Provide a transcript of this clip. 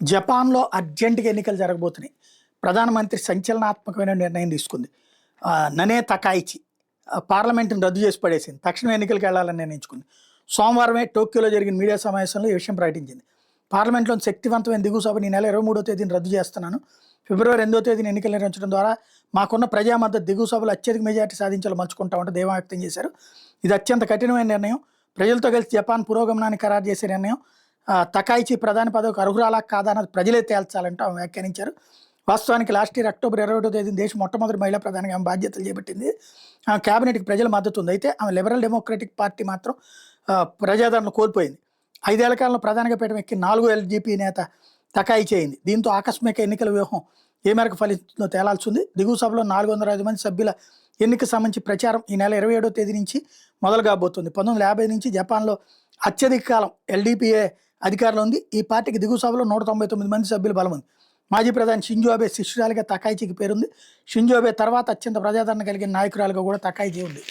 జపాన్‌లో అర్జెంట్‌గా ఎన్నికలు జరగబోతున్నాయి. ప్రధానమంత్రి సంచలనాత్మకమైన నిర్ణయం తీసుకుంది. ననే తకాయిచి పార్లమెంట్‌ని రద్దు చేసి పడేసింది. తక్షణం ఎన్నికలకెళ్లాలని నిర్ణయించుకుంది. సోమవారమే టోక్యోలో జరిగిన మీడియా సమావేశంలో ఈ విషయం ప్రకటించింది. పార్లమెంట్‌లోని శక్తివంతమైన దిగువ సభను ఈ నెల 23వ తేదీన రద్దు చేస్తున్నాను. ఫిబ్రవరి 8వ తేదీన ఎన్నికలు నిర్వహించడం ద్వారా మాకున్న ప్రజా మద్దతు దిగువ సభలో అత్యధిక మెజార్టీ సాధించాలని మలుచుకుంటామంటూ ధీమా వ్యక్తం చేశారు. ఇది అత్యంత కఠినమైన నిర్ణయం. ప్రజలతో కలిసి జపాన్ పురోగమనాన్ని ఖరారు చేసే నిర్ణయం. తకాయిచి ప్రధాని పదవికి అర్హురాలా కాదా అన్నది ప్రజలే తేల్చాలంటూ ఆమె వ్యాఖ్యానించారు. వాస్తవానికి లాస్ట్ ఇయర్ అక్టోబర్ 21వ తేదీన దేశం మొట్టమొదటి మహిళా ప్రధానిగా ఆమె బాధ్యతలు చేపట్టింది. ఆమె క్యాబినెట్కి ప్రజల మద్దతు ఉంది. అయితే ఆమె లిబరల్ డెమోక్రటిక్ పార్టీ మాత్రం ప్రజాదరణ కోల్పోయింది. 5 ఏళ్ల కాలంలో ప్రధానిగా పీఠం ఎక్కి 4 ఎల్జీపీ నేత తకాయిచి అయింది. దీంతో ఆకస్మిక ఎన్నికల వ్యూహం ఏ మేరకు ఫలిస్తుందో తేలాల్సి ఉంది. దిగువ సభలో 405 మంది సభ్యుల ఎన్నికకు సంబంధించి ప్రచారం ఈ నెల 27వ తేదీ నుంచి మొదలు కాబోతుంది. 1950 నుంచి జపాన్లో అత్యధిక కాలం ఎల్డీపీఏ అధికారంలో ఉంది. ఈ పార్టీకి దిగువ సభలో 199 మంది సభ్యుల బలం ఉంది. మాజీ ప్రధాని షింజో అబే శిష్యురాలిగా తకాయిచికి పేరుంది. షింజో అబే తర్వాత అత్యంత ప్రజాదరణ కలిగిన నాయకురాలుగా కూడా తకాయిచి ఉంది.